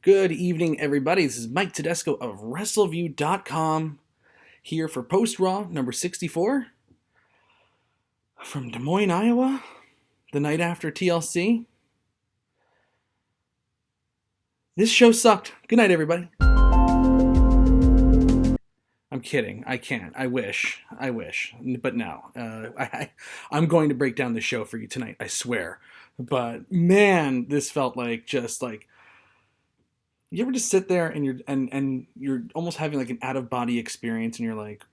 Good evening, everybody. This is Mike Tedesco of Wrestleview.com here for Post Raw number 64 from Des Moines, Iowa, the night after TLC. This show sucked. Good night, everybody. I'm kidding. I can't. I wish. But no. I'm going to break down the show for you tonight, I swear. But man, this felt like just like you ever just sit there and you're almost having like an out of body experience, and you're like,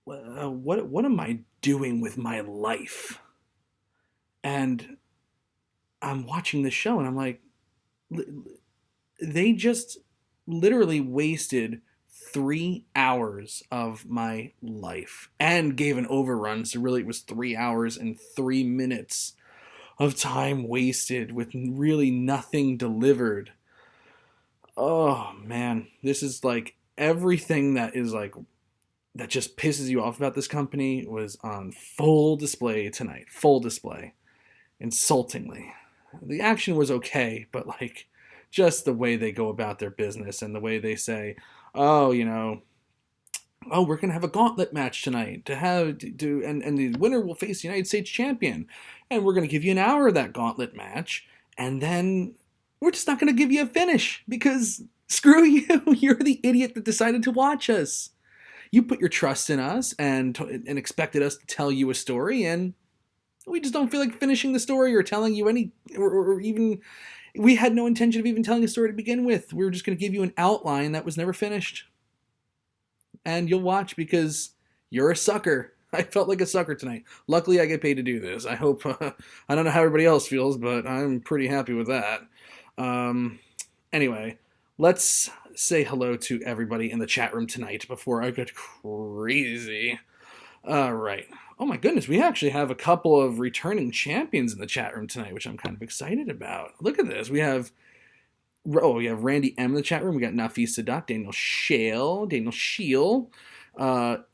what am I doing with my life? And I'm watching this show, and I'm like, they just literally wasted 3 hours of my life and gave an overrun. So really, it was 3 hours and 3 minutes of time wasted with really nothing delivered. Oh man, this is like everything that is like that just pisses you off about this company was on full display tonight. Full display. Insultingly. The action was okay, but like just the way they go about their business and the way they say, oh, we're going to have a gauntlet match tonight and the winner will face the United States champion. And we're going to give you an hour of that gauntlet match, and then we're just not going to give you a finish because screw you. You're the idiot that decided to watch us. You put your trust in us and expected us to tell you a story, and we just don't feel like finishing the story or telling you or even, we had no intention of even telling a story to begin with. We were just going to give you an outline that was never finished. And you'll watch because you're a sucker. I felt like a sucker tonight. Luckily, I get paid to do this. I hope, I don't know how everybody else feels, but I'm pretty happy with that. Anyway, let's say hello to everybody in the chat room tonight before I get crazy. All right. Oh my goodness, we actually have a couple of returning champions in the chat room tonight, which I'm kind of excited about. Look at this. We have Randy M in the chat room. We got Nafis Sadat, Daniel Scheel,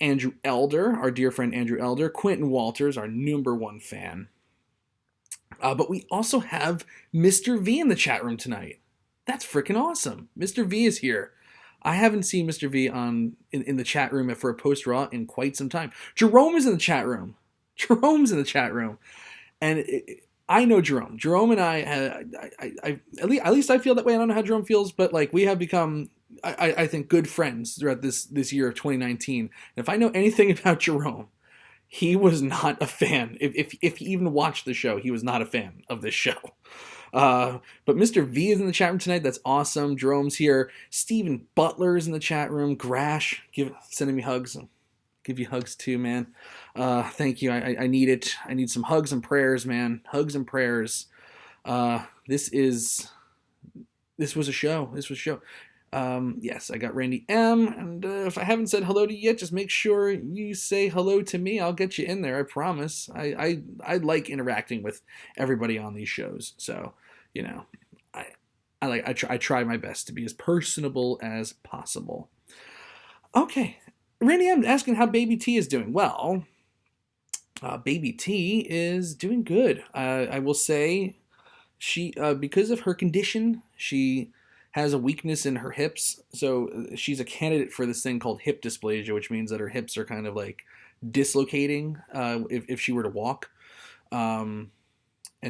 Andrew Elder, our dear friend Andrew Elder, Quentin Walters, our number one fan. But we also have Mr. V in the chat room tonight. That's freaking awesome. Mr. V is here. I haven't seen Mr. V in the chat room for a post Raw in quite some time. Jerome is in the chat room. And I know Jerome. Jerome and I at least I feel that way. I don't know how Jerome feels, but like we have become, I think, good friends throughout this year of 2019. And if I know anything about Jerome, he was not a fan. If he even watched the show, he was not a fan of this show. But Mr. V is in the chat room tonight. That's awesome. Jerome's here. Stephen Butler's in the chat room. Grash, sending me hugs. I'll give you hugs too, man. Thank you. I need it. I need some hugs and prayers, man. Hugs and prayers. This was a show. Yes, I got Randy M. And if I haven't said hello to you yet, just make sure you say hello to me. I'll get you in there. I promise. I like interacting with everybody on these shows. So, I try my best to be as personable as possible. Okay, Randy M. asking how Baby T is doing. Well, Baby T is doing good. I will say she, because of her condition, she has a weakness in her hips, so she's a candidate for this thing called hip dysplasia, which means that her hips are kind of like dislocating if she were to walk. And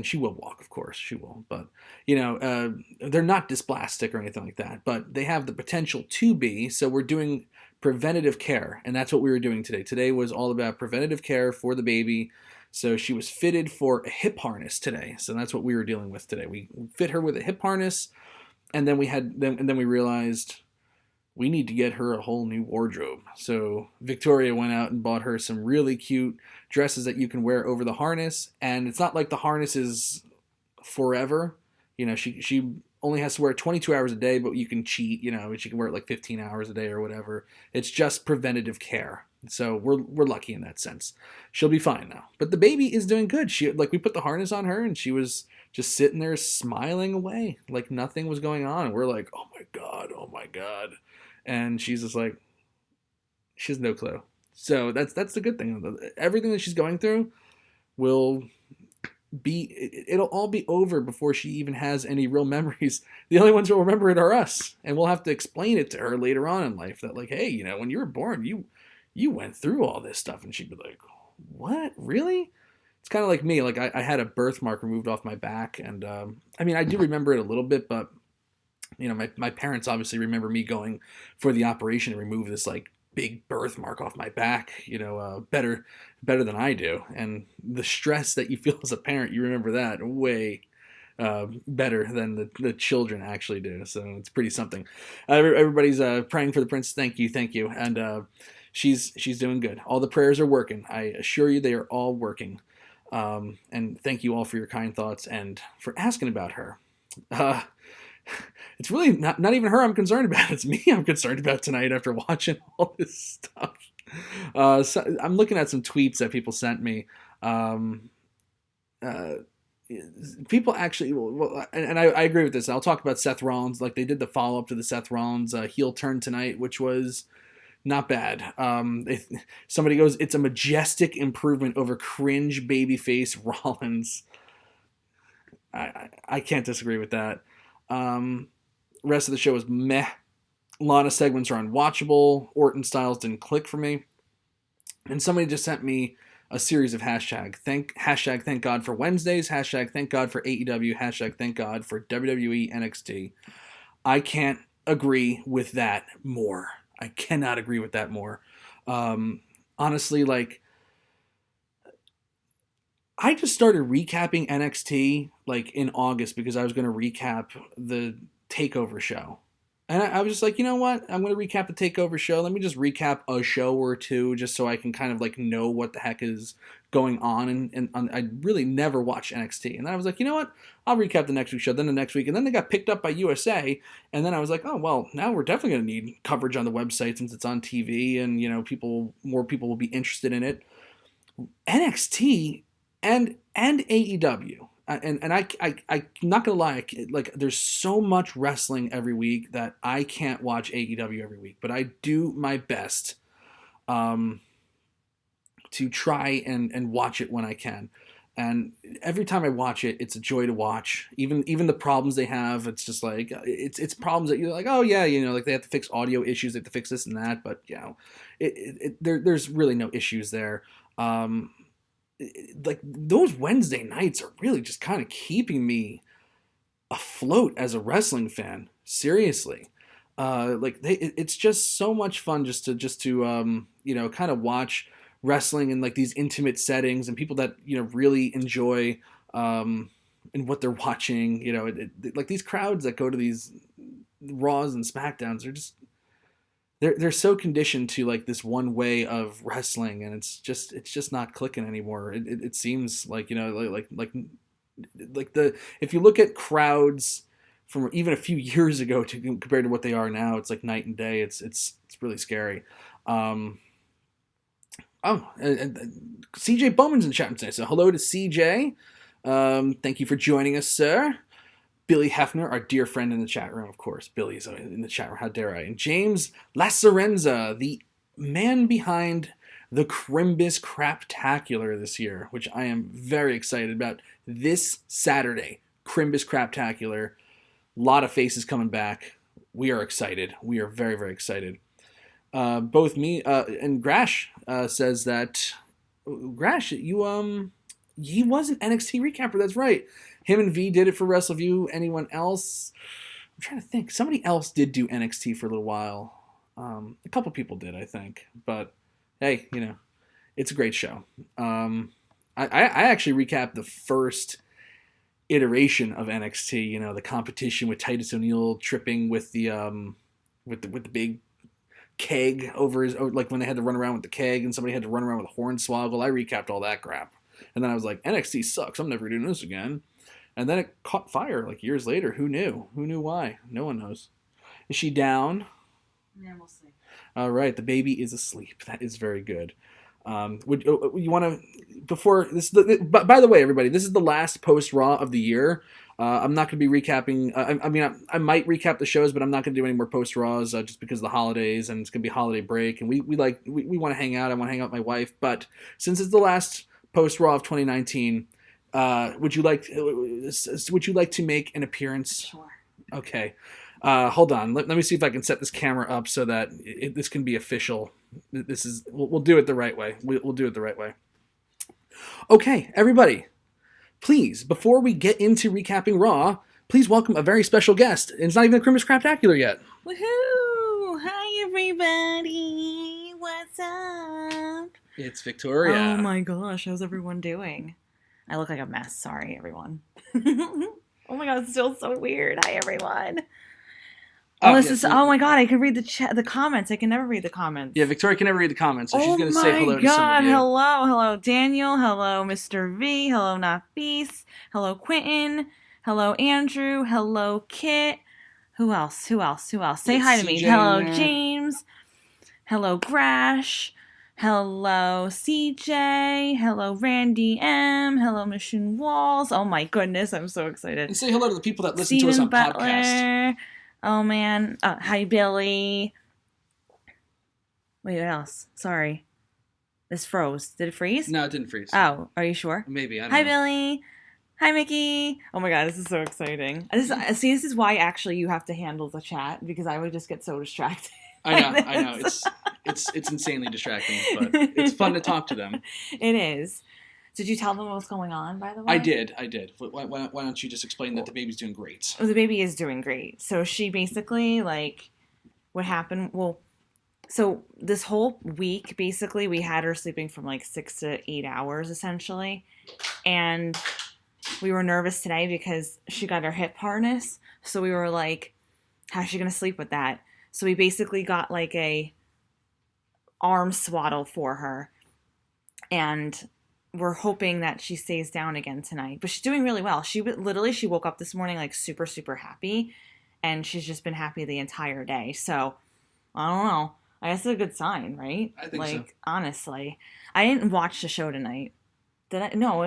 she will walk, of course, she will. But, they're not dysplastic or anything like that, but they have the potential to be, so we're doing preventative care, and that's what we were doing today. Today was all about preventative care for the baby. So she was fitted for a hip harness today, so that's what we were dealing with today. We fit her with a hip harness. And then we realized we need to get her a whole new wardrobe. So Victoria went out and bought her some really cute dresses that you can wear over the harness. And it's not like the harness is forever. She only has to wear it 22 hours a day, but you can cheat, she can wear it like 15 hours a day or whatever. It's just preventative care. So we're lucky in that sense. She'll be fine now. But the baby is doing good. We put the harness on her and she was just sitting there smiling away like nothing was going on. And we're like, oh my God. And she's just like, she has no clue. So that's the good thing. Everything that she's going through will it'll all be over before she even has any real memories. The only ones who will remember it are us, and we'll have to explain it to her later on in life that, like, hey, when you were born, you went through all this stuff, and she'd be like, what, really? It's kind of like me. Like, I had a birthmark removed off my back, and I do remember it a little bit, but my parents obviously remember me going for the operation to remove this like big birthmark off my back, better than I do. And the stress that you feel as a parent, you remember that way better than the children actually do. So it's pretty something. Everybody's praying for the princess. Thank you. And she's doing good. All the prayers are working. I assure you they are all working. And thank you all for your kind thoughts and for asking about her. It's really not even her I'm concerned about. It's me I'm concerned about tonight after watching all this stuff. So I'm looking at some tweets that people sent me. People actually, and I agree with this. I'll talk about Seth Rollins. Like, they did the follow-up to the Seth Rollins heel turn tonight, which was not bad. Somebody goes, it's a majestic improvement over cringe babyface Rollins. I can't disagree with that. Rest of the show is meh. A lot of segments are unwatchable. Orton styles didn't click for me. And somebody just sent me a series of hashtag thank God for Wednesdays, hashtag thank God for AEW, hashtag thank God for WWE NXT. I can't agree with that more. I cannot agree with that more. Honestly, like, I just started recapping NXT like in August because I was going to recap the TakeOver show. And I was just like, you know what? I'm going to recap the TakeOver show. Let me just recap a show or two just so I can kind of like know what the heck is going on. And I really never watched NXT. And then I was like, you know what? I'll recap the next week's show, then the next week. And then they got picked up by USA. And then I was like, oh, well, now we're definitely going to need coverage on the website since it's on TV and, more people will be interested in it. NXT and AEW. And I'm not gonna lie, like, there's so much wrestling every week that I can't watch AEW every week, but I do my best to try and watch it when I can. And every time I watch it, it's a joy to watch. Even the problems they have, it's just like it's problems that you're like, oh yeah, like they have to fix audio issues, they have to fix this and that, but there's really no issues there. Like, those Wednesday nights are really just kind of keeping me afloat as a wrestling fan. Seriously, it's just so much fun just to kind of watch wrestling in like these intimate settings and people that really enjoy and what they're watching. Like these crowds that go to these Raws and SmackDowns are just. They're so conditioned to like this one way of wrestling, and it's just not clicking anymore. It seems like like if you look at crowds from even a few years ago compared to what they are now, it's like night and day. It's really scary. And CJ Bowman's in the chat today, so hello to CJ. Thank you for joining us, sir. Billy Hefner, our dear friend in the chat room, of course. Billy's in the chat room, how dare I. And James Lacerenza, the man behind the Crimbus Craptacular this year, which I am very excited about. This Saturday, Crimbus Craptacular. A lot of faces coming back. We are excited. We are very, very excited. Both me and Grash says that... Grash, he was an NXT recapper, that's right. Him and V did it for Wrestleview. Anyone else? I'm trying to think. Somebody else did do NXT for a little while. A couple people did, I think. But, hey, it's a great show. I actually recapped the first iteration of NXT. The competition with Titus O'Neil tripping with the big keg over his... Like when they had to run around with the keg and somebody had to run around with a hornswoggle. I recapped all that crap. And then I was like, NXT sucks. I'm never doing this again. And then it caught fire like years later. Who knew? Who knew why? No one knows. Is she down? Yeah, we'll see. All right, the baby is asleep. That is very good. Would you want to before this? By the way, everybody, this is the last post Raw of the year. I'm not going to be recapping. I might recap the shows, but I'm not going to do any more post Raws just because of the holidays and it's going to be a holiday break. And we want to hang out. I want to hang out with my wife. But since it's the last post Raw of 2019. Would you like to make an appearance? Sure. Okay. Hold on. Let me see if I can set this camera up so that this can be official. We'll do it the right way. We'll do it the right way. Okay, everybody. Please, before we get into recapping Raw, please welcome a very special guest. It's not even a Crimbus Craptacular yet. Woohoo! Hi, everybody. What's up? It's Victoria. Oh my gosh, how's everyone doing? I look like a mess. Sorry, everyone. Oh my god, it's still so weird. Hi, everyone. Oh my god, I can read the comments. I can never read the comments. Yeah, Victoria can never read the comments, so she's going to say hello to some of you. Hello, Daniel. Hello, Mr. V. Hello, Not Beast. Hello, Quentin. Hello, Andrew. Hello, Kit. Who else? Say hi to me. Hello, James. Hello, Grash. Hello, CJ. Hello, Randy M. Hello, Mission Walls. Oh my goodness, I'm so excited. And say hello to the people that listen to us on podcast. Oh man. Hi, Billy. Wait, what else? Sorry. This froze. Did it freeze? No, it didn't freeze. Oh, are you sure? Maybe. I don't know. Hi, Billy. Hi, Mickey. Oh my god, this is so exciting. This is why actually you have to handle the chat, because I would just get so distracted. I know. It's insanely distracting, but it's fun to talk to them. It is. Did you tell them what's going on, by the way? I did. Why don't you just explain that the baby's doing great? Oh, the baby is doing great. So she basically, what happened, so this whole week, basically, we had her sleeping from 6 to 8 hours, essentially. And we were nervous today because she got her hip harness. So we were like, how's she going to sleep with that? So we basically got a arm swaddle for her. And we're hoping that she stays down again tonight. But she's doing really well. She woke up this morning super, super happy. And she's just been happy the entire day. So, I don't know. I guess it's a good sign, right? I think so. Honestly. I didn't watch the show tonight. Did I? No.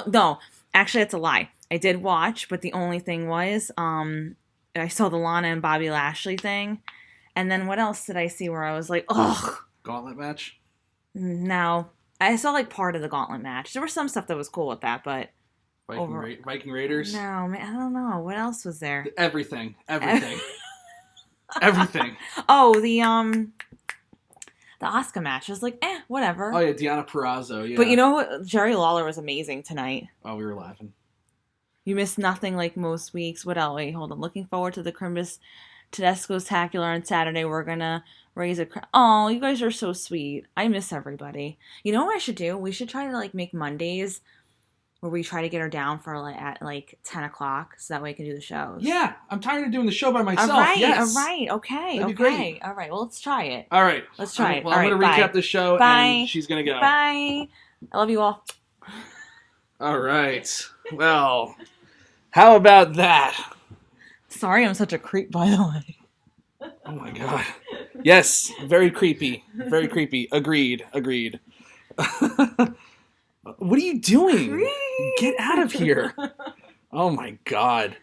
No. Actually, that's a lie. I did watch, but the only thing was, I saw the Lana and Bobby Lashley thing. And then what else did I see where I was like, ugh. Gauntlet match? No. I saw part of the Gauntlet match. There was some stuff that was cool with that, but Viking Raiders? No, man, I don't know. What else was there? Everything. Everything. Oh, the Asuka match. I was like, whatever. Oh yeah, Deonna Purrazzo, yeah. But you know what? Jerry Lawler was amazing tonight. Oh, we were laughing. You missed nothing like most weeks. What else? Wait, hold on. Looking forward to the Crimbus Tedesco's Tacular on Saturday. We're gonna raise a oh, you guys are so sweet. I miss everybody. You know what I should do? We should try to make Mondays where we try to get her down for at 10 o'clock so that way I can do the shows. Yeah, I'm tired of doing the show by myself. All right, yes. All right, okay. That'd be great. All right, well, let's try it. All right. Let's try it. Well, I'm going to recap the show and she's going to go. Bye. I love you all. All right. Well, how about that? Sorry I'm such a creep, by the way. Oh my god. Yes, very creepy. Very creepy. Agreed. What are you doing? Get out of here. Oh my god.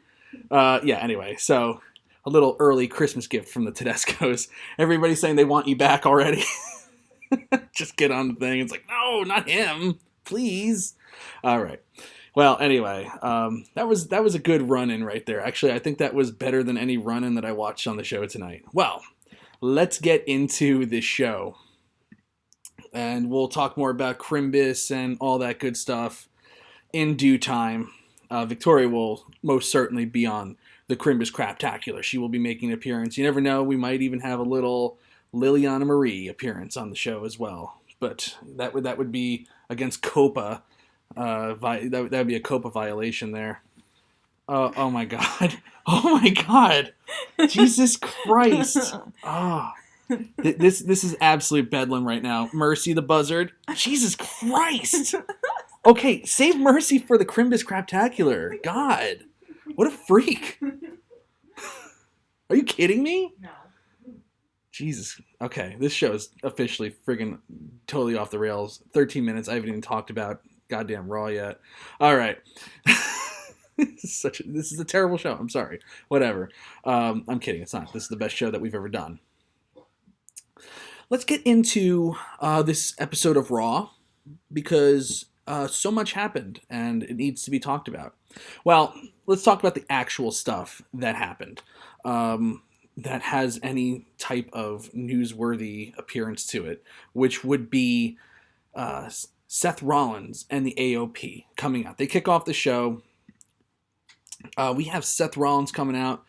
Yeah, anyway, so a little early Christmas gift from the Tedescos. Everybody's saying they want you back already. Just get on the thing. It's no, not him. Please. All right. Well, anyway, that was a good run-in right there. Actually, I think that was better than any run-in that I watched on the show tonight. Well, let's get into this show. And we'll talk more about Crimbus and all that good stuff in due time. Victoria will most certainly be on the Crimbus Craptacular. She will be making an appearance. You never know, we might even have a little Liliana Marie appearance on the show as well. But that would be against Copa. That would be a Copa violation there. Oh my god. Oh my god. Jesus Christ. Oh. This is absolute bedlam right now. Mercy the Buzzard. Jesus Christ. Okay, save Mercy for the Crimbus Craptacular. God. What a freak. Are you kidding me? No. Jesus. Okay, this show is officially friggin' totally off the rails. 13 minutes. I haven't even talked about goddamn Raw yet. All right. This is a terrible show. I'm sorry. Whatever. I'm kidding. It's not. This is the best show that we've ever done. Let's get into this episode of Raw because so much happened, and it needs to be talked about. Well, let's talk about the actual stuff that happened. That has any type of newsworthy appearance to it, which would be uh, Seth Rollins and the AOP coming out. They kick off the show. We have Seth Rollins coming out,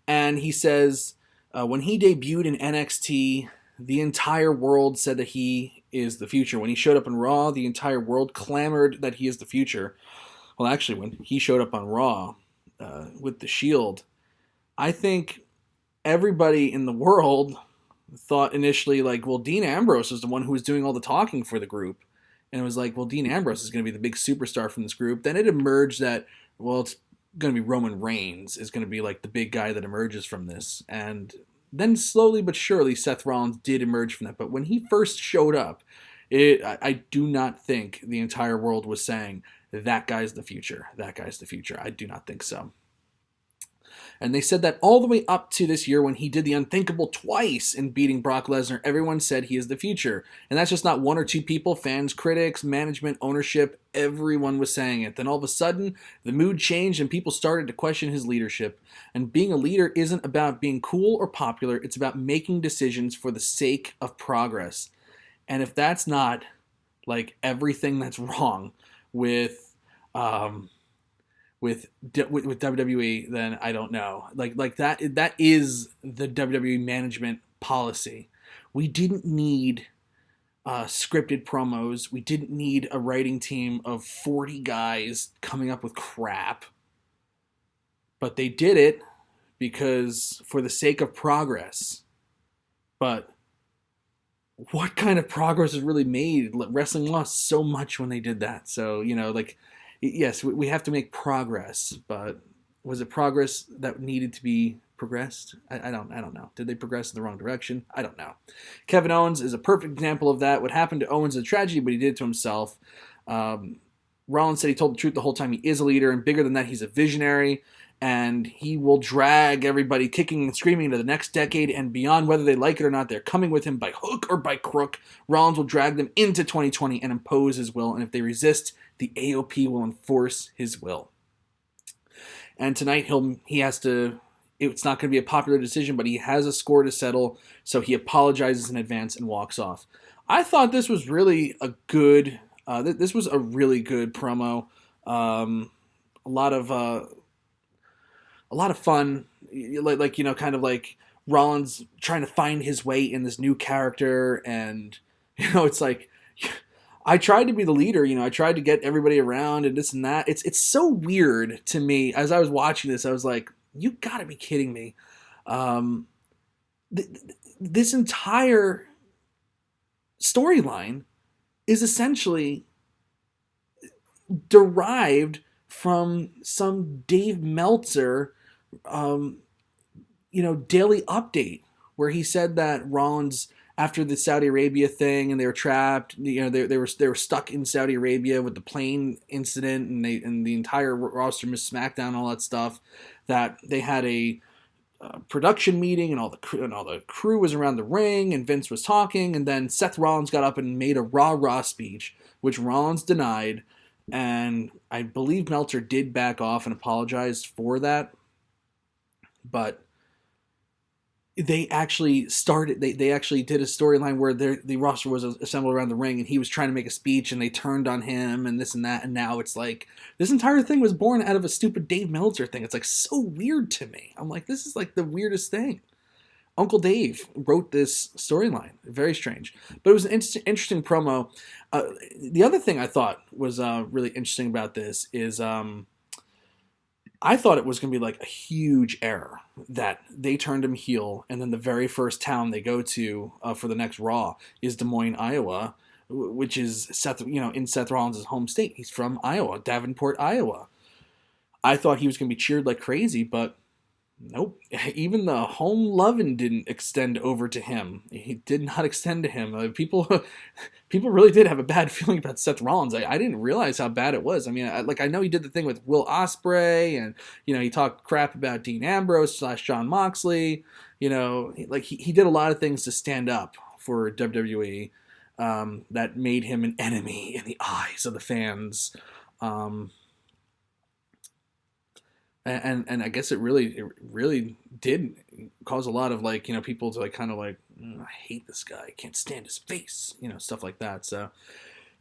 and he says when he debuted in NXT, the entire world said that he is the future. When he showed up on Raw, the entire world clamored that he is the future. Well, actually, when he showed up on Raw with the Shield, I think everybody in the world thought initially, like, well, Dean Ambrose is the one who was doing all the talking for the group. And it was like, well, Dean Ambrose is going to be the big superstar from this group. Then it emerged that, well, it's going to be Roman Reigns is going to be like the big guy that emerges from this. And then slowly but surely, Seth Rollins did emerge from that. But when he first showed up, I do not think the entire world was saying, that guy's the future. That guy's the future. I do not think so. And they said that all the way up to this year when he did the unthinkable twice in beating Brock Lesnar, everyone said he is the future. And that's just not one or two people, fans, critics, management, ownership, everyone was saying it. Then all of a sudden, the mood changed and people started to question his leadership. And being a leader isn't about being cool or popular, it's about making decisions for the sake of progress. And if that's not like everything that's wrong with WWE, then I don't know. Like that is the WWE management policy. We didn't need scripted promos. We didn't need a writing team of 40 guys coming up with crap. But they did it because for the sake of progress. But what kind of progress is really made? Wrestling lost so much when they did that. So, like, yes, we have to make progress, but was it progress that needed to be progressed? I don't know. Did they progress in the wrong direction? I don't know. Kevin Owens is a perfect example of that. What happened to Owens is a tragedy, but he did it to himself. Rollins said he told the truth the whole time. He is a leader, and bigger than that, he's a visionary, and he will drag everybody kicking and screaming into the next decade and beyond, whether they like it or not. They're coming with him by hook or by crook. Rollins will drag them into 2020 and impose his will, and if they resist, the AOP will enforce his will. And tonight he has to, it's not going to be a popular decision, but he has a score to settle, so he apologizes in advance and walks off. I thought this was really a good, this was a really good promo. A lot of fun, kind of like Rollins trying to find his way in this new character, and it's like, I tried to be the leader, I tried to get everybody around and this and that. It's so weird to me. As I was watching this, I was like, you gotta be kidding me. This entire storyline is essentially derived from some Dave Meltzer, daily update where he said that Rollins, after the Saudi Arabia thing, and they were trapped. They were stuck in Saudi Arabia with the plane incident, and the entire roster missed SmackDown, and all that stuff. That they had a production meeting, and all the crew was around the ring, and Vince was talking, and then Seth Rollins got up and made a rah speech, which Rollins denied, and I believe Meltzer did back off and apologize for that, but they actually started. They actually did a storyline where the roster was assembled around the ring, and he was trying to make a speech, and they turned on him, and this and that. And now it's like this entire thing was born out of a stupid Dave Meltzer thing. It's like so weird to me. I'm like, this is like the weirdest thing. Uncle Dave wrote this storyline. Very strange, but it was an interesting promo. The other thing I thought was really interesting about this is I thought it was going to be like a huge error that they turned him heel, and then the very first town they go to for the next Raw is Des Moines, Iowa, which is in Seth Rollins' home state. He's from Iowa, Davenport, Iowa. I thought he was going to be cheered like crazy, but nope. Even the home loving didn't extend over to him. He did not extend to him. People really did have a bad feeling about Seth Rollins. I didn't realize how bad it was. I mean, I know he did the thing with Will Ospreay, and he talked crap about Dean Ambrose / Jon Moxley. He did a lot of things to stand up for WWE. that made him an enemy in the eyes of the fans. And I guess it really did cause a lot of like, people to like kind of like, I hate this guy, I can't stand his face, stuff like that. So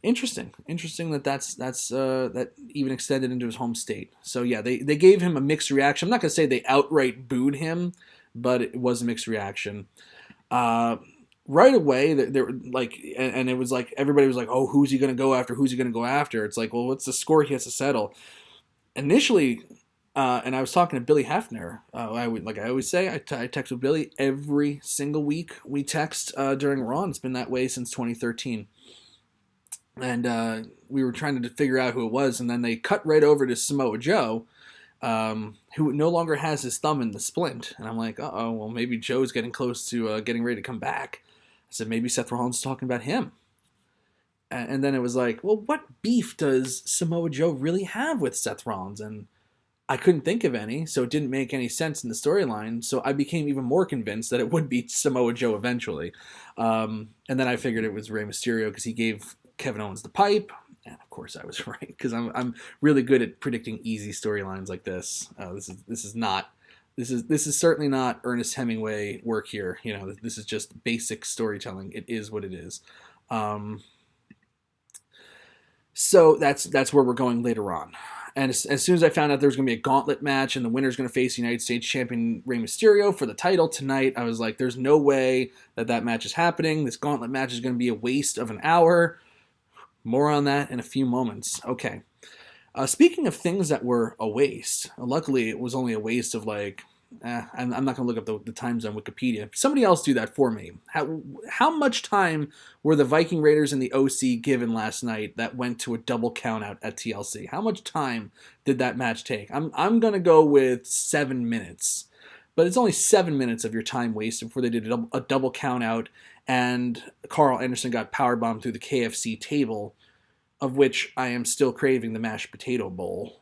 interesting that even extended into his home state. So yeah, they gave him a mixed reaction. I'm not gonna say they outright booed him, but it was a mixed reaction. Right away, they were like, and it was like everybody was like, oh, who's he gonna go after? Who's he gonna go after? It's like, well, what's the score he has to settle? Initially. And I was talking to Billy Hefner. Like I always say, I text with Billy every single week. We text during Raw. It's been that way since 2013. And we were trying to figure out who it was, and then they cut right over to Samoa Joe, who no longer has his thumb in the splint. And I'm like, uh-oh, well, maybe Joe's getting close to getting ready to come back. I said, maybe Seth Rollins is talking about him. And then it was like, well, what beef does Samoa Joe really have with Seth Rollins? And I couldn't think of any, so it didn't make any sense in the storyline. So I became even more convinced that it would be Samoa Joe eventually. And then I figured it was Rey Mysterio because he gave Kevin Owens the pipe, and of course I was right because I'm really good at predicting easy storylines like this. This is certainly not Ernest Hemingway work here. This is just basic storytelling. It is what it is. So that's where we're going later on. And as soon as I found out there was going to be a gauntlet match and the winner's going to face United States champion Rey Mysterio for the title tonight, I was like, there's no way that match is happening. This gauntlet match is going to be a waste of an hour. More on that in a few moments. Okay. Speaking of things that were a waste, luckily it was only a waste of like, I'm not going to look up the times on Wikipedia. Somebody else do that for me. How much time were the Viking Raiders and the OC given last night that went to a double count out at TLC? How much time did that match take? I'm going to go with 7 minutes. But it's only 7 minutes of your time wasted before they did a double count out, and Carl Anderson got powerbombed through the KFC table, of which I am still craving the mashed potato bowl.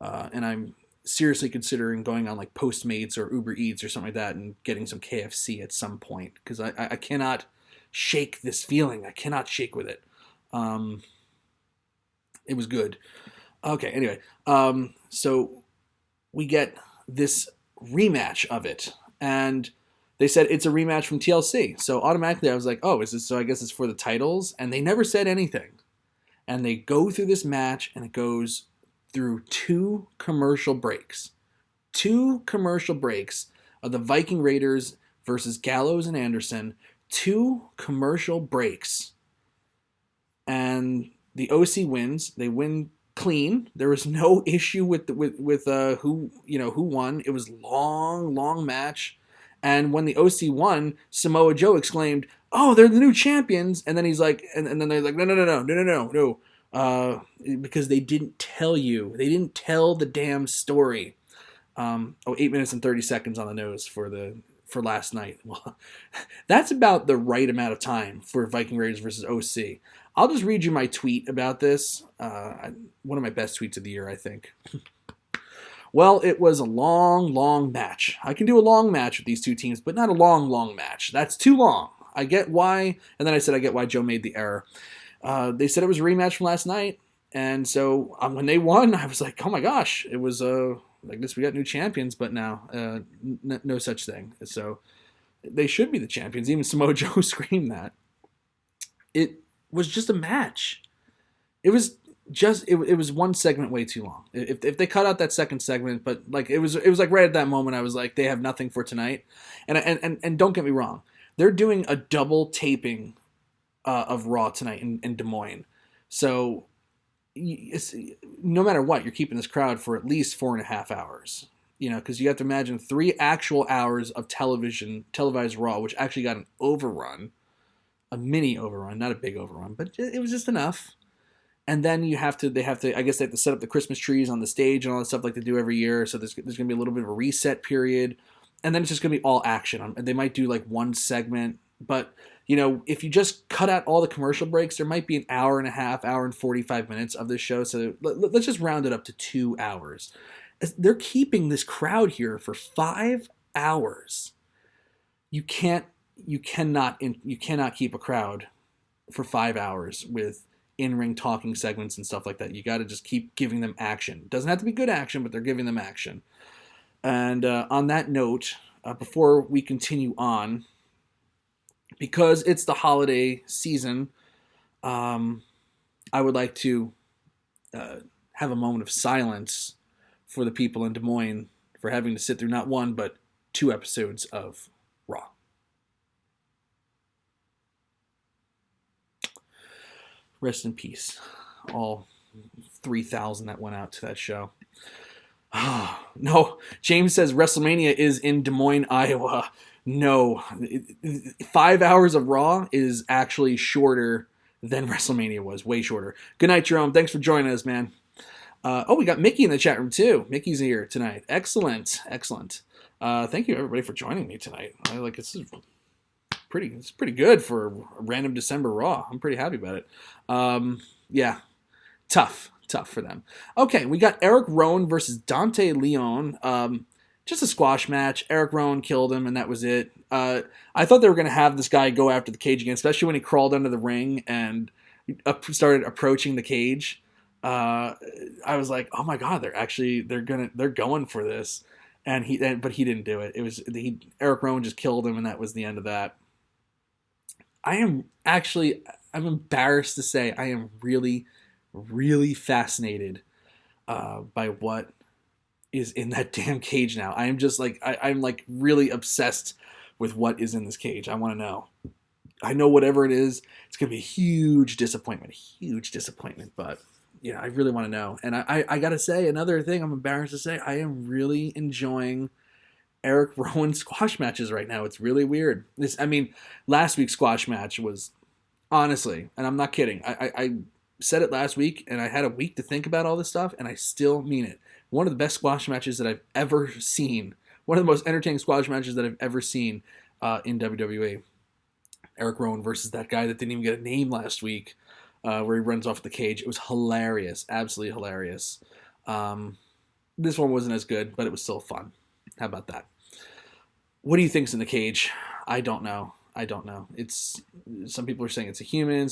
And I'm seriously considering going on like Postmates or Uber Eats or something like that and getting some KFC at some point because I cannot shake this feeling. I cannot shake with it. It was good. Okay, anyway. So we get this rematch of it, and they said it's a rematch from TLC. So automatically I was like, oh, is this, so I guess it's for the titles? And they never said anything. And they go through this match, and it goes through 2 commercial breaks. 2 commercial breaks of the Viking Raiders versus Gallows and Anderson. 2 commercial breaks. And the OC wins. They win clean. There was no issue with who won. It was long match. And when the OC won, Samoa Joe exclaimed, "Oh, they're the new champions!" And then he's like, and then they're like, no. Because they didn't tell you. They didn't tell the damn story. 8 minutes and 30 seconds on the nose for last night. Well, that's about the right amount of time for Viking Raiders versus OC. I'll just read you my tweet about this. One of my best tweets of the year, I think. Well, it was a long match. I can do a long match with these two teams, but not a long match. That's too long. I get why. And then I said I get why Joe made the error. They said it was a rematch from last night. And so when they won, I was like, oh my gosh, it was I guess we got new champions, but now no such thing. So they should be the champions. Even Samoa Joe screamed that. It was just a match. It was one segment way too long. If they cut out that second segment, but like it was like right at that moment I was like, they have nothing for tonight. And don't get me wrong, they're doing a double taping of Raw tonight in Des Moines. So no matter what, you're keeping this crowd for at least 4.5 hours. Because you have to imagine 3 actual hours of televised Raw, which actually got an overrun, a mini overrun, not a big overrun, but it was just enough. And then they have to set up the Christmas trees on the stage and all that stuff like they do every year. So there's going to be a little bit of a reset period. And then it's just going to be all action. They might do like one segment. But, if you just cut out all the commercial breaks, there might be an hour and a half, hour and 45 minutes of this show. So let's just round it up to 2 hours. They're keeping this crowd here for 5 hours. You cannot keep a crowd for 5 hours with in-ring talking segments and stuff like that. You got to just keep giving them action. It doesn't have to be good action, but they're giving them action. And on that note, before we continue on, because it's the holiday season, I would like to have a moment of silence for the people in Des Moines for having to sit through not one, but 2 episodes of Raw. Rest in peace, all 3,000 that went out to that show. No, James says WrestleMania is in Des Moines, Iowa. No, 5 hours of Raw is actually shorter than WrestleMania was. Way shorter. Good night, Jerome. Thanks for joining us, man. We got Mickey in the chat room, too. Mickey's here tonight. Excellent. Thank you, everybody, for joining me tonight. It's pretty good for a random December Raw. I'm pretty happy about it. Yeah, tough for them. Okay, we got Erick Rowan versus Dante Lyon. Just a squash match. Erick Rowan killed him, and that was it. I thought they were going to have this guy go after the cage again, especially when he crawled under the ring and started approaching the cage. I was like, oh my god, they're going for this, but he didn't do it. Erick Rowan just killed him, and that was the end of that. I'm embarrassed to say I am really, really fascinated by what is in that damn cage now. I am just like, I'm like really obsessed with what is in this cage. I want to know. I know whatever it is, it's going to be a huge disappointment, but yeah, I really want to know. And I got to say, another thing I'm embarrassed to say, I am really enjoying Erick Rowan squash matches right now. It's really weird. Last week's squash match was, honestly, and I'm not kidding, I said it last week, and I had a week to think about all this stuff, and I still mean it. One of the best squash matches that I've ever seen. One of the most entertaining squash matches that I've ever seen in WWE. Erick Rowan versus that guy that didn't even get a name last week, where he runs off the cage. It was hilarious. Absolutely hilarious. This one wasn't as good, but it was still fun. How about that? What do you think's in the cage? I don't know. It's some people are saying it's a human.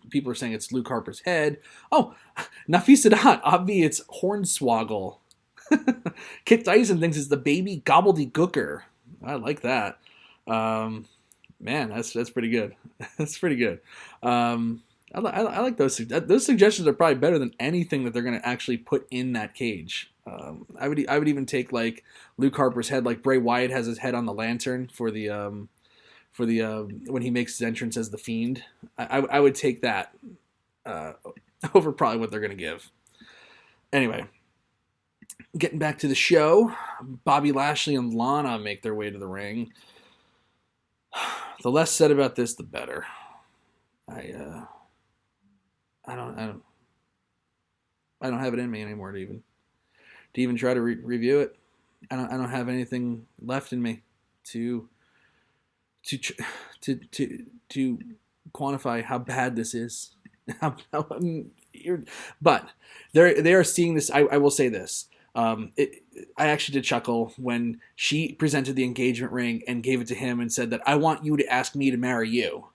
People are saying it's Luke Harper's head. Oh, Nafisa Dot. Obvi, it's Hornswoggle. Kit Dyson thinks it's the baby gobbledygooker. I like that. Man, that's pretty good. That's pretty good. I like those. Those suggestions are probably better than anything that they're going to actually put in that cage. I would even take like Luke Harper's head, like Bray Wyatt has his head on the lantern for the when he makes his entrance as the Fiend. I would take that over probably what they're going to give. Anyway, getting back to the show, Bobby Lashley and Lana make their way to the ring. The less said about this, the better. I don't have it in me anymore to even try to review it. I don't have anything left in me to quantify how bad this is. But they are seeing this. I will say this. I actually did chuckle when she presented the engagement ring and gave it to him and said that I want you to ask me to marry you.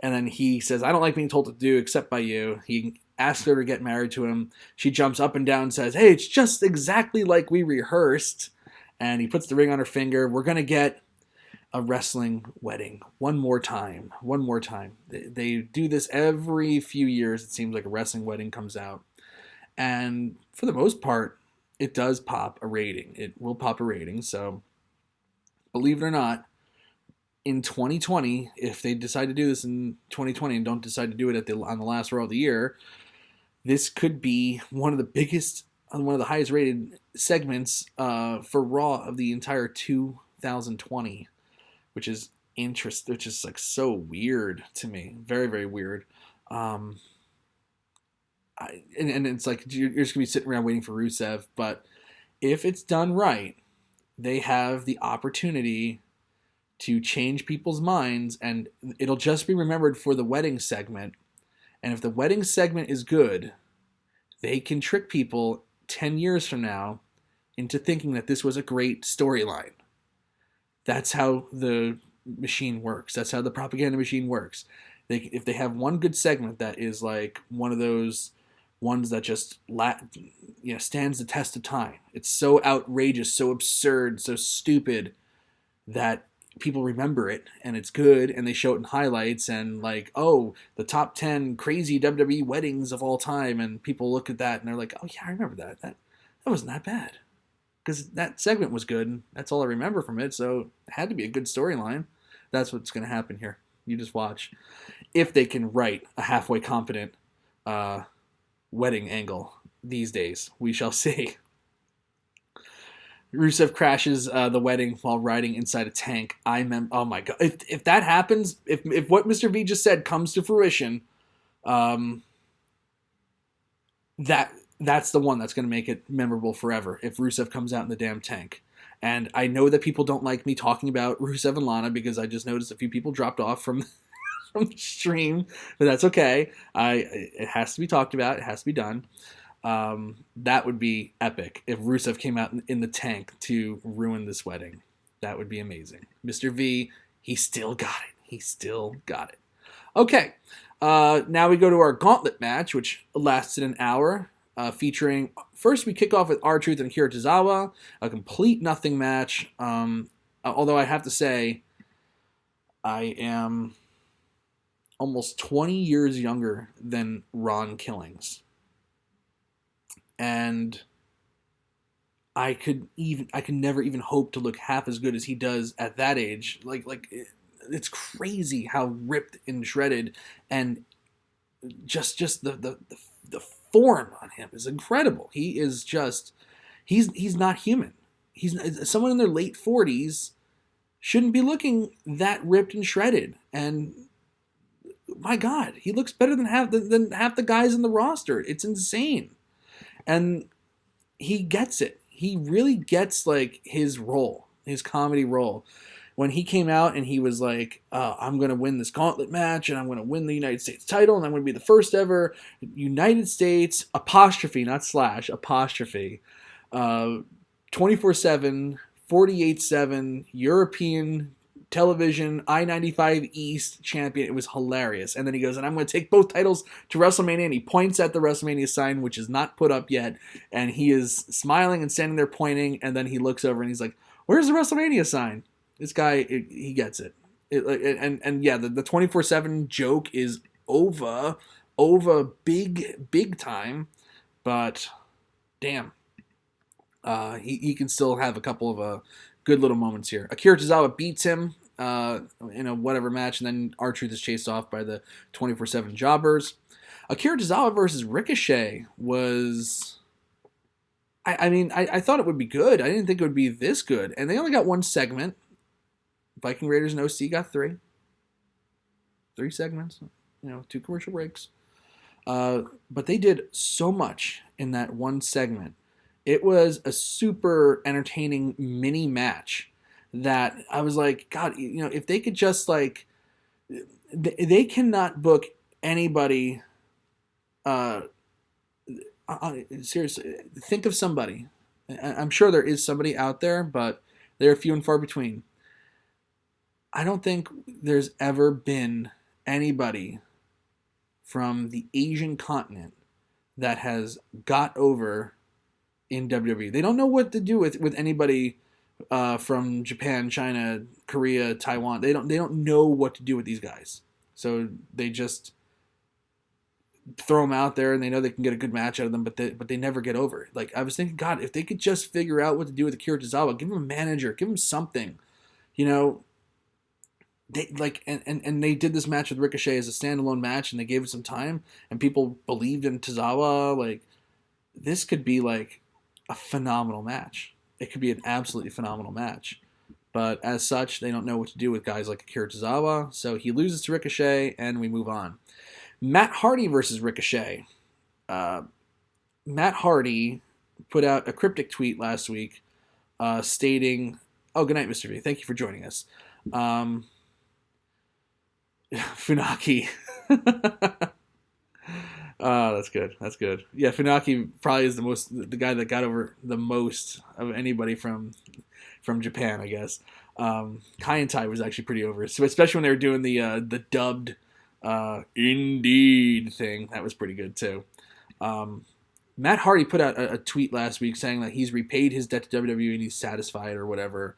And then he says, I don't like being told to do except by you. He asks her to get married to him. She jumps up and down and says, hey, it's just exactly like we rehearsed. And he puts the ring on her finger. We're going to get a wrestling wedding one more time. They do this every few years. It seems like a wrestling wedding comes out. And for the most part, it does pop a rating. It will pop a rating. So believe it or not, in 2020, if they decide to do this in 2020 and don't decide to do it on the last Raw of the year, this could be one of the highest rated segments for Raw of the entire 2020, which is interesting, which is like so weird to me. Very, very weird. And it's like you're just gonna be sitting around waiting for Rusev, but if it's done right, they have the opportunity to change people's minds, and it'll just be remembered for the wedding segment. And if the wedding segment is good, they can trick people 10 years from now into thinking that this was a great storyline. That's how the machine works. That's how the propaganda machine works. if they have one good segment that is like one of those ones that just stands the test of time. It's so outrageous, so absurd, so stupid that people remember it, and it's good, and they show it in highlights, and like, oh, the top 10 crazy WWE weddings of all time, and people look at that and they're like, oh yeah, I remember that. That wasn't that bad. Because that segment was good, and that's all I remember from it, so it had to be a good storyline. That's what's going to happen here. You just watch. If they can write a halfway competent wedding angle these days, we shall see. Rusev crashes the wedding while riding inside a tank. Oh my god! If that happens, if what Mr. V just said comes to fruition, that's the one that's going to make it memorable forever. If Rusev comes out in the damn tank. And I know that people don't like me talking about Rusev and Lana because I just noticed a few people dropped off from the stream, but that's okay. It has to be talked about. It has to be done. That would be epic if Rusev came out in the tank to ruin this wedding. That would be amazing. Mr. V, he still got it. He still got it. Okay, now we go to our Gauntlet match, which lasted an hour. Featuring, first we kick off with R-Truth and Akira Tozawa, a complete nothing match. Although I have to say, I am almost 20 years younger than Ron Killings. And I could never even hope to look half as good as he does at that age. It's crazy how ripped and shredded, and just the form on him is incredible. He is just, he's not human. He's someone in their late 40s shouldn't be looking that ripped and shredded. And my God, he looks better than half the guys in the roster. It's insane. And he gets it. He really gets like his role, his comedy role. When he came out and he was like, I'm going to win this gauntlet match, and I'm going to win the United States title, and I'm going to be the first ever United States, apostrophe, not slash, apostrophe, 24/7, 48/7, European television, I-95 East champion. It was hilarious. And then he goes, and I'm going to take both titles to WrestleMania, and he points at the WrestleMania sign, which is not put up yet, and he is smiling and standing there pointing, and then he looks over and he's like, where's the WrestleMania sign? This guy, he gets it. And yeah, the 24/7 joke is over big time, but damn, he can still have a couple of good little moments here. Akira Tozawa beats him in a whatever match, and then R-Truth is chased off by the 24/7 jobbers. Akira Tozawa versus Ricochet was, I thought it would be good. I didn't think it would be this good, and they only got one segment. Viking Raiders and OC got three segments, 2 commercial breaks. But they did so much in that one segment. It was a super entertaining mini match that I was like, God, if they could just like, they cannot book anybody. Seriously, think of somebody. I'm sure there is somebody out there, but they're few and far between. I don't think there's ever been anybody from the Asian continent that has got over in WWE. They don't know what to do with anybody from Japan, China, Korea, Taiwan. They don't know what to do with these guys. So they just throw them out there, and they know they can get a good match out of them, but they never get over. Like, I was thinking, God, if they could just figure out what to do with Akira Tozawa, give him a manager, give him something, They and they did this match with Ricochet as a standalone match, and they gave it some time, and people believed in Tozawa. Like, this could be like a phenomenal match. It could be an absolutely phenomenal match. But as such, they don't know what to do with guys like Akira Tozawa, so he loses to Ricochet, and we move on. Matt Hardy versus Ricochet. Matt Hardy put out a cryptic tweet last week stating, "Oh, good night, Mr. V. Thank you for joining us." Funaki. Oh, that's good. That's good. Yeah, Funaki probably is the guy that got over the most of anybody from Japan, I guess. Kai and Tai was actually pretty over, so especially when they were doing the dubbed Indeed thing. That was pretty good too. Matt Hardy put out a tweet last week saying that he's repaid his debt to WWE and he's satisfied or whatever,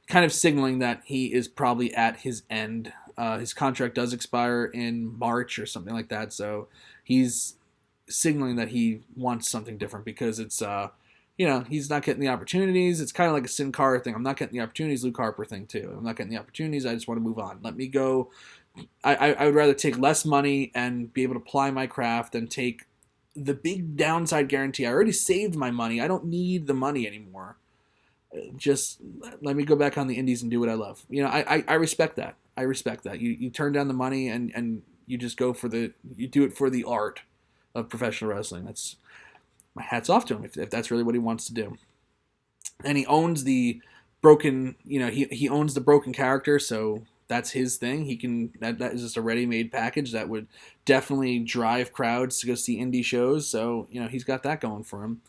kind of signaling that he is probably at his end. His contract does expire in March or something like that, so he's signaling that he wants something different because it's, he's not getting the opportunities. It's kind of like a Sin Cara thing. I'm not getting the opportunities. Luke Harper thing too. I'm not getting the opportunities. I just want to move on. Let me go. I would rather take less money and be able to apply my craft than take the big downside guarantee. I already saved my money. I don't need the money anymore. Just let me go back on the indies and do what I love. I respect that. I respect that. You turn down the money and you just go you do it for the art of professional wrestling. That's my hat's off to him if that's really what he wants to do. And he owns the broken, he owns the broken character, so that's his thing. That is just a ready-made package that would definitely drive crowds to go see indie shows. So, he's got that going for him.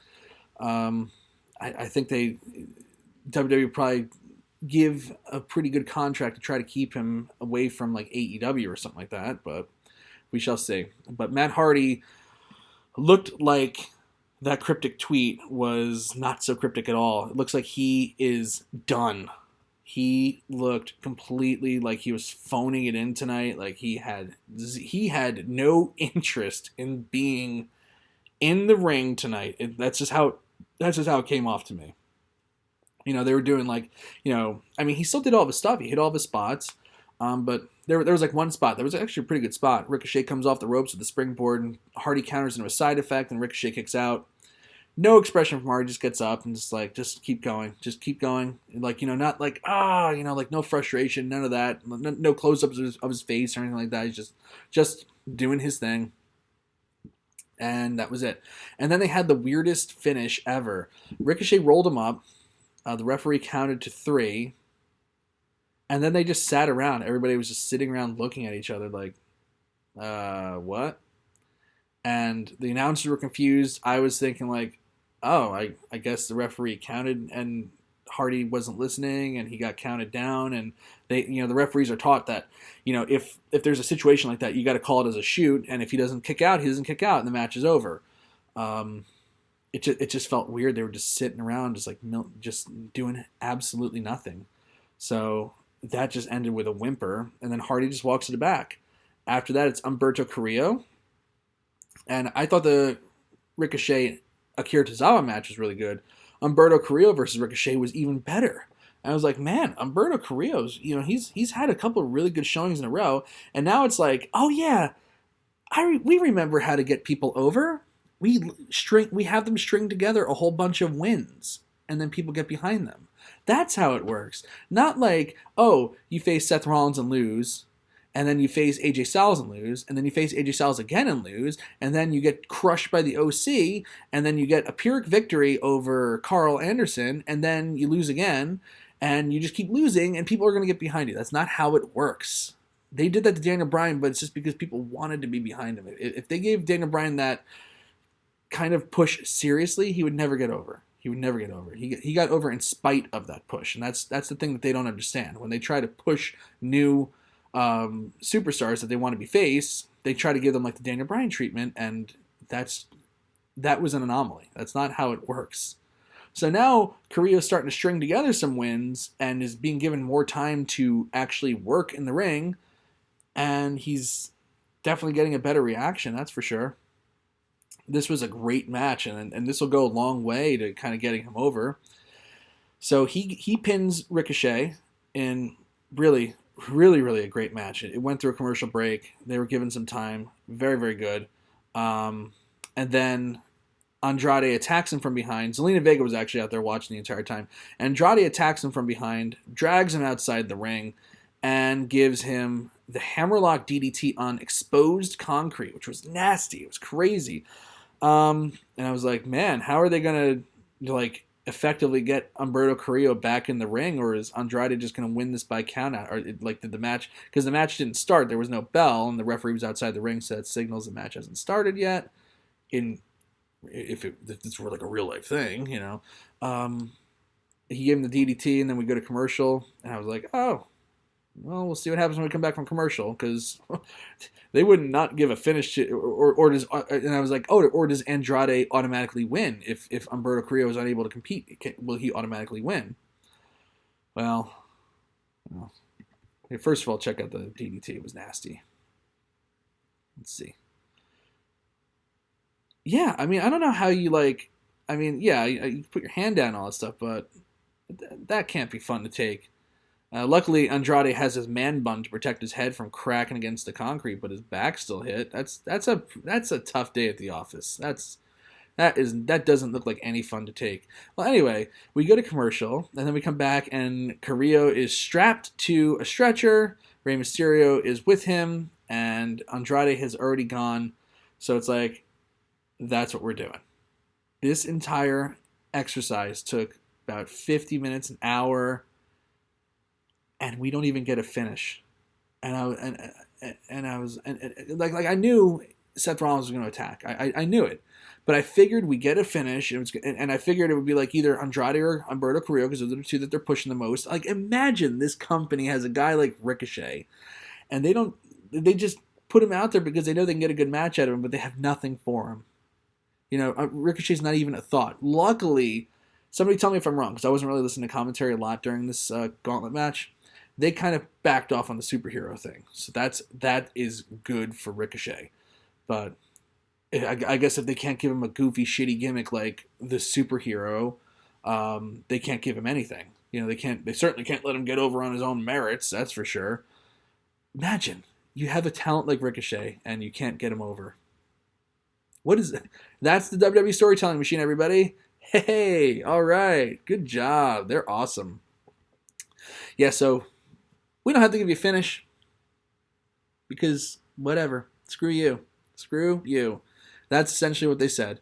I think WWE probably give a pretty good contract to try to keep him away from like AEW or something like that, but we shall see. But Matt Hardy looked like that cryptic tweet was not so cryptic at all. It looks like he is done. He looked completely like he was phoning it in tonight. Like he had no interest in being in the ring tonight. That's just how it came off to me. They were doing he still did all of his stuff. He hit all of his spots. But there was like one spot. There was actually a pretty good spot. Ricochet comes off the ropes with the springboard and Hardy counters into a side effect and Ricochet kicks out. No expression from Hardy, just gets up and just keep going. Just keep going. Not like, no frustration, none of that. No close-ups of his face or anything like that. He's just doing his thing. And that was it. And then they had the weirdest finish ever. Ricochet rolled him up. The referee counted to 3. And then they just sat around. Everybody was just sitting around looking at each other like, what? And the announcers were confused. I was thinking like, oh, I guess the referee counted and Hardy wasn't listening and he got counted down. And they, the referees are taught that, if there's a situation like that, you got to call it as a shoot. And if he doesn't kick out, he doesn't kick out and the match is over. It just felt weird. They were just sitting around, just doing absolutely nothing. So that just ended with a whimper, and then Hardy just walks to the back. After that, it's Humberto Carrillo, and I thought the Ricochet Akira Tozawa match was really good. Humberto Carrillo versus Ricochet was even better. And I was like, man, Humberto Carrillo's, he's had a couple of really good showings in a row, and now it's like, oh yeah, we remember how to get people over. We have them string together a whole bunch of wins, and then people get behind them. That's how it works. Not like, oh, you face Seth Rollins and lose, and then you face AJ Styles and lose, and then you face AJ Styles again and lose, and then you get crushed by the OC, and then you get a Pyrrhic victory over Carl Anderson, and then you lose again, and you just keep losing, and people are going to get behind you. That's not how it works. They did that to Daniel Bryan, but it's just because people wanted to be behind him. If they gave Daniel Bryan that kind of push seriously, he would never get over. He would never get over. He got over in spite of that push, and that's the thing that they don't understand. When they try to push new superstars that they want to be face, they try to give them like the Daniel Bryan treatment, and that was an anomaly. That's not how it works. So now Carrillo's starting to string together some wins and is being given more time to actually work in the ring, and he's definitely getting a better reaction, that's for sure. This was a great match, and this will go a long way to kind of getting him over. So he pins Ricochet in really, really, really a great match. It went through a commercial break. They were given some time. Very, very good. And then Andrade attacks him from behind. Zelina Vega was actually out there watching the entire time. Andrade attacks him from behind, drags him outside the ring, and gives him the hammerlock DDT on exposed concrete, which was nasty. It was crazy. And I was like, man, how are they going to effectively get Humberto Carrillo back in the ring, or is Andrade just going to win this by countout? Or did the match, because the match didn't start, there was no bell, and the referee was outside the ring, so that signals the match hasn't started yet. If this were like a real life thing, he gave him the DDT, and then we go to commercial, and I was like, oh, Well, we'll see what happens when we come back from commercial, because they would not give a finish to, or does, and I was like, oh, or does Andrade automatically win if Humberto Carrillo is unable to compete? Will he automatically win? Well, first of all, check out the DDT. It was nasty. Let's see. Yeah, I mean, I don't know how you like. I mean, yeah, you put your hand down and all that stuff, but that can't be fun to take. Luckily, Andrade has his man bun to protect his head from cracking against the concrete, but his back still hit. That's a tough day at the office. That doesn't look like any fun to take. Well, anyway, we go to commercial, and then we come back, and Carrillo is strapped to a stretcher. Rey Mysterio is with him, and Andrade has already gone. So it's like, that's what we're doing. This entire exercise took about 50 minutes, an hour, and we don't even get a finish. And I knew Seth Rollins was going to attack. I knew it, but I figured we get a finish, and I figured it would be like either Andrade or Humberto Carrillo, because those are the two that they're pushing the most. Like, imagine this company has a guy like Ricochet, and they just put him out there because they know they can get a good match out of him, but they have nothing for him. You know, Ricochet's not even a thought. Luckily, somebody tell me if I'm wrong, because I wasn't really listening to commentary a lot during this Gauntlet match. They kind of backed off on the superhero thing, so that is good for Ricochet. But I guess if they can't give him a goofy, shitty gimmick like the superhero, they can't give him anything. You know, they certainly can't let him get over on his own merits. That's for sure. Imagine you have a talent like Ricochet and you can't get him over. What is that? That's the WWE storytelling machine, everybody. Hey, all right, good job. They're awesome. Yeah, so we don't have to give you a finish because whatever. Screw you. Screw you. That's essentially what they said.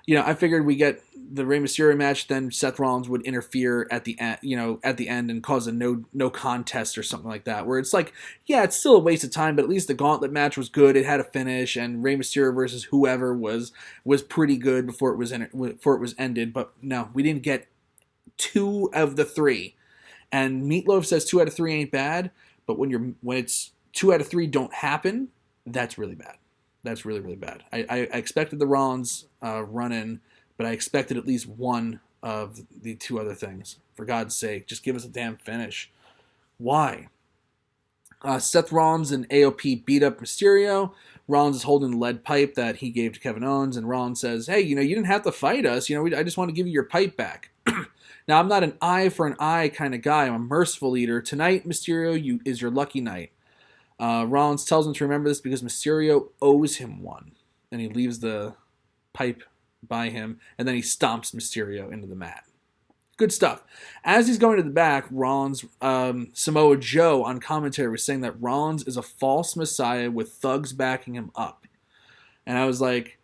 You know, I figured we get the Rey Mysterio match, then Seth Rollins would interfere at the end, and cause a no contest or something like that. Where it's like, yeah, it's still a waste of time, but at least the Gauntlet match was good. It had a finish, and Rey Mysterio versus whoever was pretty good before it was ended. But no, we didn't get 2 of the 3. And Meatloaf says 2 out of 3 ain't bad, but when it's 2 out of 3 don't happen, that's really bad. That's really, really bad. I expected the Rollins run-in, but I expected at least one of the 2 other things. For God's sake, just give us a damn finish. Why? Seth Rollins and AOP beat up Mysterio. Rollins is holding the lead pipe that he gave to Kevin Owens, and Rollins says, hey, you didn't have to fight us. I just want to give you your pipe back. Now, I'm not an eye for an eye kind of guy. I'm a merciful eater. Tonight, Mysterio is your lucky night. Rollins tells him to remember this because Mysterio owes him one. And he leaves the pipe by him, and then he stomps Mysterio into the mat. Good stuff. As he's going to the back, Rollins, Samoa Joe on commentary was saying that Rollins is a false messiah with thugs backing him up. And I was like,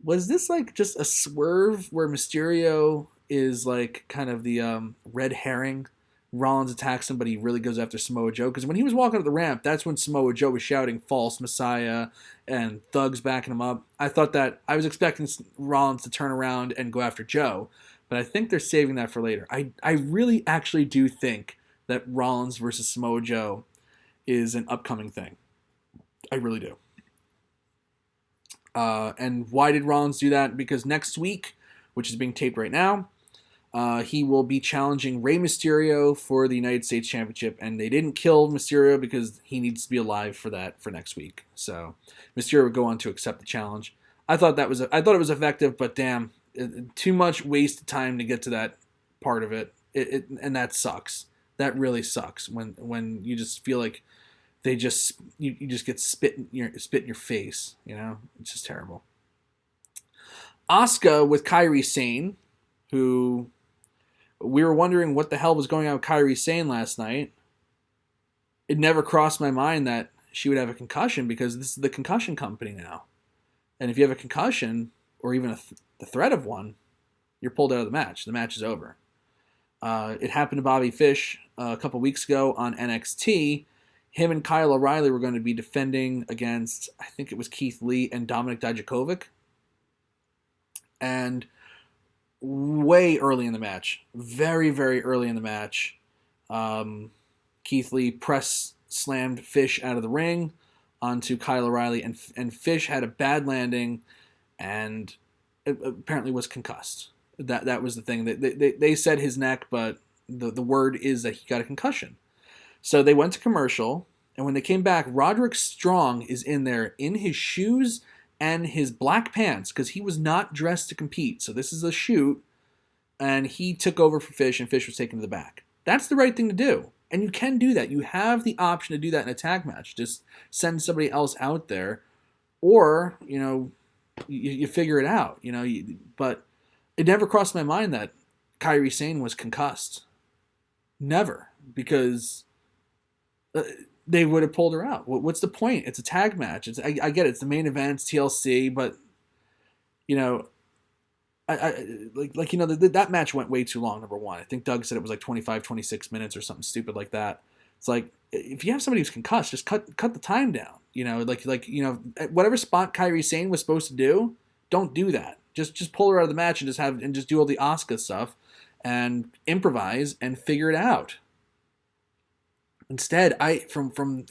was this like just a swerve where Mysterio is like kind of the red herring? Rollins attacks him, but he really goes after Samoa Joe. Because when he was walking up the ramp, that's when Samoa Joe was shouting false messiah and thugs backing him up. I was expecting Rollins to turn around and go after Joe, but I think they're saving that for later. I really actually do think that Rollins versus Samoa Joe is an upcoming thing. I really do. And why did Rollins do that? Because next week, which is being taped right now, he will be challenging Rey Mysterio for the United States Championship, and they didn't kill Mysterio because he needs to be alive for that for next week. So Mysterio would go on to accept the challenge. I thought it was effective, but damn, too much wasted time to get to that part of it. And that sucks. That really sucks when you just feel like you just get spit in your face. It's just terrible. Asuka with Kairi Sane, who we were wondering what the hell was going on with Kairi Sane last night. It never crossed my mind that she would have a concussion because this is the concussion company now. And if you have a concussion or even the threat of one, you're pulled out of the match. The match is over. It happened to Bobby Fish a couple weeks ago on NXT. Him and Kyle O'Reilly were going to be defending against, I think it was Keith Lee and Dominik Dijakovic. And way early in the match, very, very early in the match, Keith Lee press slammed Fish out of the ring onto Kyle O'Reilly, and Fish had a bad landing and apparently was concussed. That was the thing. They said his neck, but the word is that he got a concussion. So they went to commercial, and when they came back, Roderick Strong is in there in his shoes and his black pants because he was not dressed to compete. So this is a shoot, and he took over for Fish, and Fish was taken to the back. That's the right thing to do. And you can do that. You have the option to do that in a tag match. Just send somebody else out there, or, you figure it out. But it never crossed my mind that Kairi Sane was concussed. Never. Because they would have pulled her out. What's the point? It's a tag match. I get it. It's the main event, it's TLC, but, that match went way too long, number one. I think Doug said it was like 25, 26 minutes or something stupid like that. It's like, if you have somebody who's concussed, just cut the time down. Whatever spot Kairi Sane was supposed to do, don't do that. Just pull her out of the match and just do all the Asuka stuff and improvise and figure it out. Instead, from